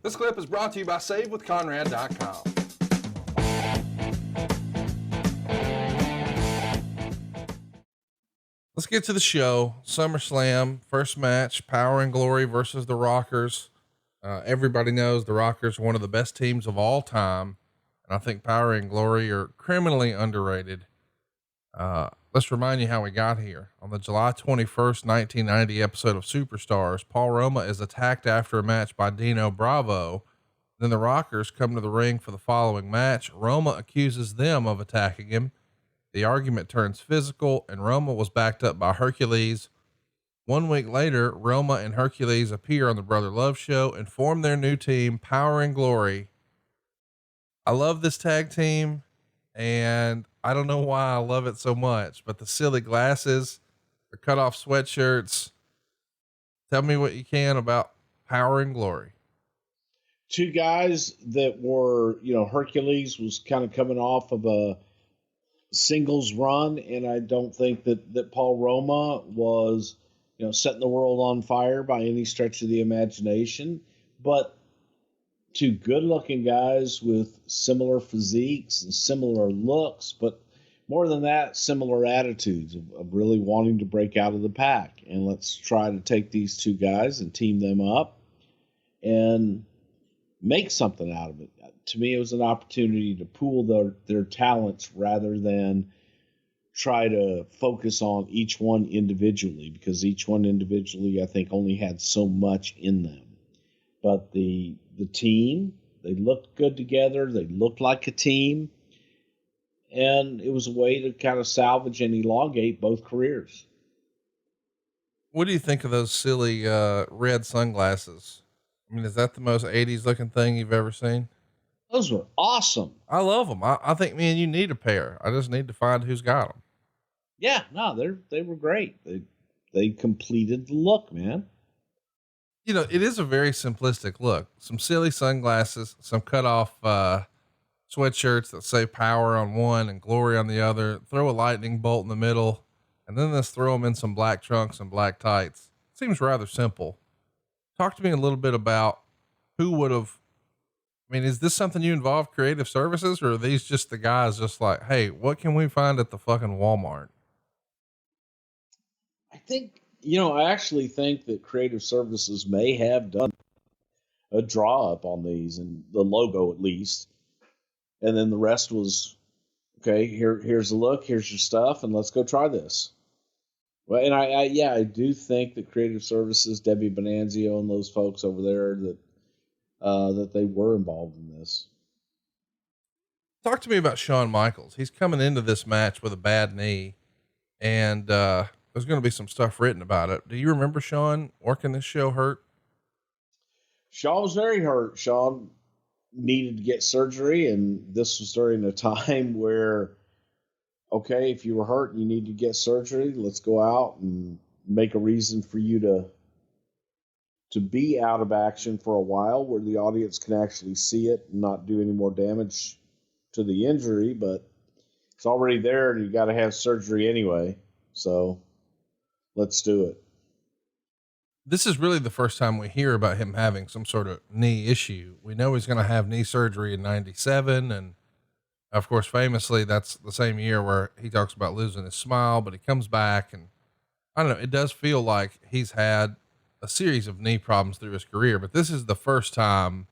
This clip is brought to you by SaveWithConrad.com. Let's get to the show. SummerSlam, first match, Power and Glory versus the Rockers. Everybody knows the Rockers are one of the best teams of all time. And I think Power and Glory are criminally underrated. Let's remind you how we got here. On the July 21st, 1990 episode of Superstars, Paul Roma is attacked after a match by Dino Bravo. Then the Rockers come to the ring for the following match. Roma accuses them of attacking him. The argument turns physical, and Roma was backed up by Hercules. 1 week later, Roma and Hercules appear on the Brother Love show and form their new team, Power and Glory. I love this tag team, and I don't know why I love it so much, but the silly glasses, the cut off sweatshirts. Tell me what you can about Power and Glory. Two guys that were, Hercules was kind of coming off of a singles run. And I don't think that Paul Roma was, setting the world on fire by any stretch of the imagination, but two good looking guys with similar physiques and similar looks, but more than that, similar attitudes of really wanting to break out of the pack. And let's try to take these two guys and team them up and make something out of it. To me, it was an opportunity to pool their talents rather than try to focus on each one individually, because each one individually, I think, only had so much in them. But the team, they looked good together. They looked like a team. And it was a way to kind of salvage and elongate both careers. What do you think of those silly, red sunglasses? I mean, is that the most 80s looking thing you've ever seen? Those were awesome. I love them. I think me and you need a pair. I just need to find who's got them. Yeah, no, they were great. They completed the look, man. It is a very simplistic look. Some silly sunglasses, some cut off, sweatshirts that say Power on one and Glory on the other, throw a lightning bolt in the middle, and then let's throw them in some black trunks and black tights. Seems rather simple. Talk to me a little bit about who would have, is this something you involve creative services, or are these just the guys just like, hey, what can we find at the fucking Walmart? I think, I actually think that creative services may have done a draw up on these, and the logo at least. And then the rest was, okay, here's the look, here's your stuff, and let's go try this. Well, and I do think that creative services, Debbie Bonanzio and those folks over there, that they were involved in this. Talk to me about Shawn Michaels. He's coming into this match with a bad knee, and, there's going to be some stuff written about it. Do you remember Shawn working this show hurt? Shawn was very hurt. Shawn needed to get surgery, and this was during a time where, okay, if you were hurt and you need to get surgery, let's go out and make a reason for you to be out of action for a while where the audience can actually see it and not do any more damage to the injury, but it's already there and you got to have surgery anyway. So let's do it. This is really the first time we hear about him having some sort of knee issue. We know he's going to have knee surgery in 97. And of course, famously, that's the same year where he talks about losing his smile, but he comes back, and I don't know. It does feel like he's had a series of knee problems through his career, but this is the first time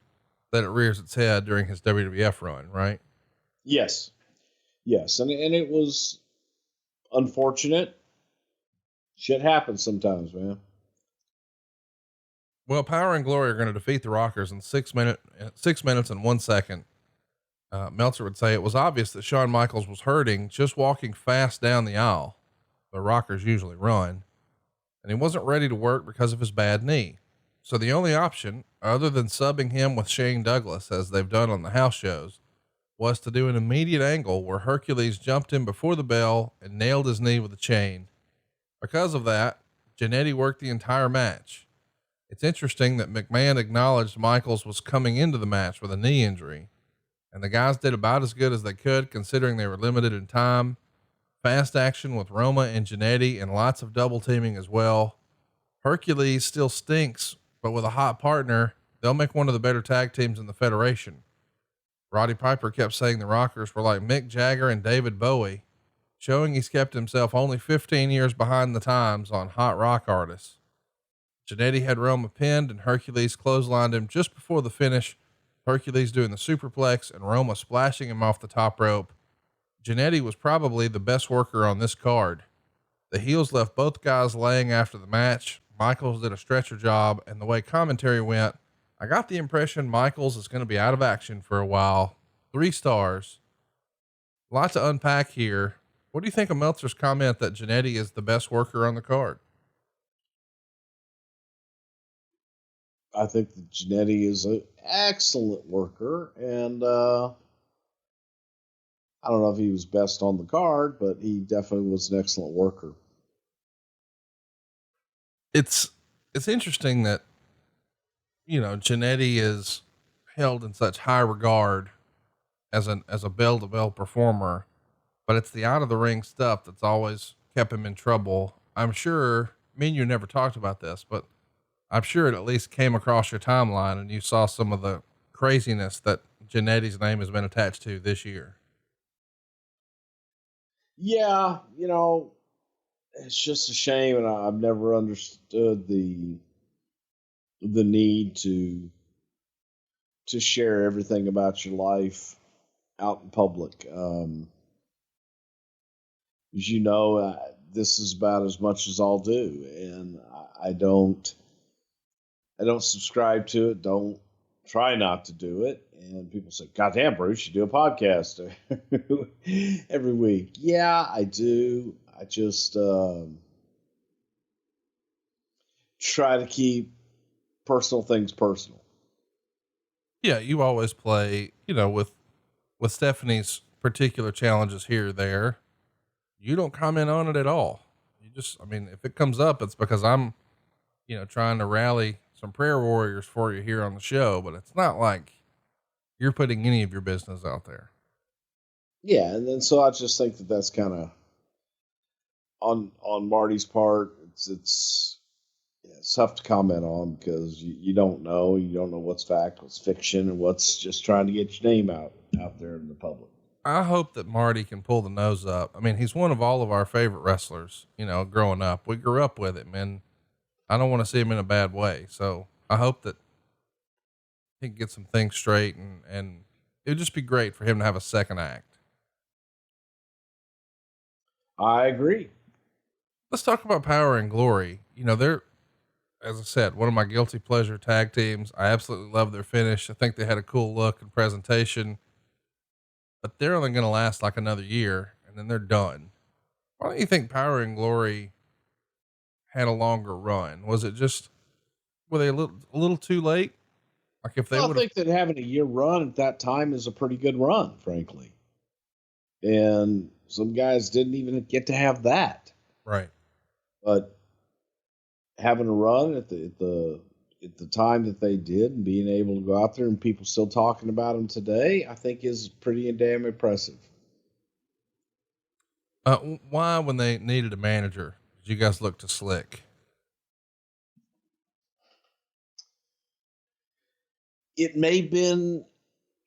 that it rears its head during his WWF run, right? Yes. Yes. And it was unfortunate. Shit happens sometimes, man. Well, Power and Glory are going to defeat the Rockers in 6 minutes and 1 second. Meltzer would say it was obvious that Shawn Michaels was hurting just walking fast down the aisle. The Rockers usually run, and he wasn't ready to work because of his bad knee. So the only option, other than subbing him with Shane Douglas, as they've done on the house shows, was to do an immediate angle where Hercules jumped him before the bell and nailed his knee with a chain. Because of that, Jannetty worked the entire match. It's interesting that McMahon acknowledged Michaels was coming into the match with a knee injury, and the guys did about as good as they could considering they were limited in time. Fast action with Roma and Jannetty and lots of double teaming as well. Hercules still stinks, but with a hot partner, they'll make one of the better tag teams in the federation. Roddy Piper kept saying the Rockers were like Mick Jagger and David Bowie, showing he's kept himself only 15 years behind the times on hot rock artists. Jannetty had Roma pinned and Hercules clotheslined him just before the finish. Hercules doing the superplex and Roma splashing him off the top rope. Jannetty was probably the best worker on this card. The heels left both guys laying after the match. Michaels did a stretcher job, and the way commentary went, I got the impression Michaels is going to be out of action for a while. 3 stars. A lot to unpack here. What do you think of Meltzer's comment that Jannetty is the best worker on the card? I think that Jannetty is an excellent worker, and I don't know if he was best on the card, but he definitely was an excellent worker. It's interesting that, you know, Jannetty is held in such high regard as a bell-to-bell performer, but it's the out of the ring stuff that's always kept him in trouble. I'm sure, me and you never talked about this, but I'm sure it at least came across your timeline and you saw some of the craziness that Jannetty's name has been attached to this year. Yeah, you know, it's just a shame, and I've never understood the need to share everything about your life out in public. As you know, this is about as much as I'll do, and I don't subscribe to it. Don't try not to do it. And people say, "God damn, Bruce, you do a podcast every week." Yeah, I do. I just try to keep personal things personal. Yeah. You always play, you know, with Stephanie's particular challenges here or there. You don't comment on it at all. You just, I mean, if it comes up, it's because I'm, you know, trying to rally some prayer warriors for you here on the show, but it's not like you're putting any of your business out there. Yeah. And then, so I just think that that's kind of on Marty's part. It's tough to comment on because you don't know what's fact, what's fiction, and what's just trying to get your name out there in the public. I hope that Marty can pull the nose up. I mean, he's one of all of our favorite wrestlers, you know, growing up. We grew up with him, and I don't want to see him in a bad way. So I hope that he can get some things straight, and it would just be great for him to have a second act. I agree. Let's talk about Power and Glory. You know, they're, as I said, one of my guilty pleasure tag teams. I absolutely love their finish. I think they had a cool look and presentation, but they're only going to last like another year and then they're done. Why don't you think Power and Glory had a longer run? Was it just, were they a little too late? Like if they would, I think that having a year run at that time is a pretty good run, frankly. And some guys didn't even get to have that. right. But having a run at the time that they did and being able to go out there and people still talking about them today, I think is pretty damn impressive. Why, when they needed a manager, did you guys look to Slick? It may have been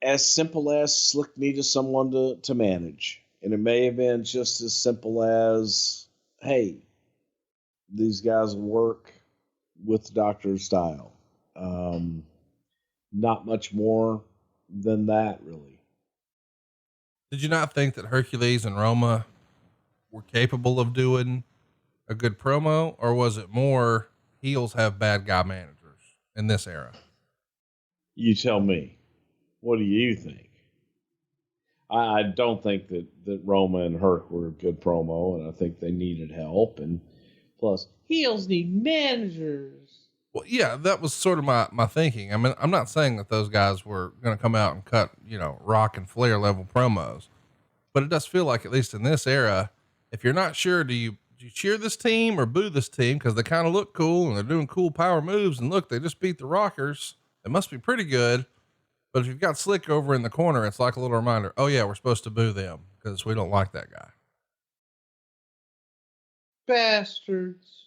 as simple as Slick needed someone to manage. And it may have been just as simple as, hey, these guys work with the Doctor's style. Not much more than that, really. Did you not think that Hercules and Roma were capable of doing a good promo, or was it more heels have bad guy managers in this era? You tell me. What do you think? I don't think that Roma and Herc were a good promo, and I think they needed help. And plus, heels need managers. Well, yeah, that was sort of my thinking. I mean, I'm not saying that those guys were going to come out and cut, you know, Rock and Flair level promos, but it does feel like, at least in this era, if you're not sure, do you cheer this team or boo this team? Cause they kind of look cool and they're doing cool power moves, and look, they just beat the Rockers. It must be pretty good. But if you've got Slick over in the corner, it's like a little reminder. Oh yeah, we're supposed to boo them because we don't like that guy. Bastards.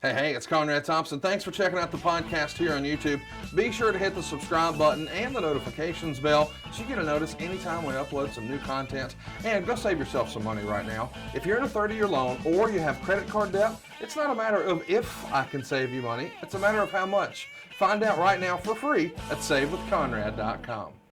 Hey, it's Conrad Thompson. Thanks for checking out the podcast here on YouTube. Be sure to hit the subscribe button and the notifications bell so you get a notice anytime we upload some new content. And go save yourself some money right now. If you're in a 30-year loan or you have credit card debt, it's not a matter of if I can save you money. It's a matter of how much. Find out right now for free at SaveWithConrad.com.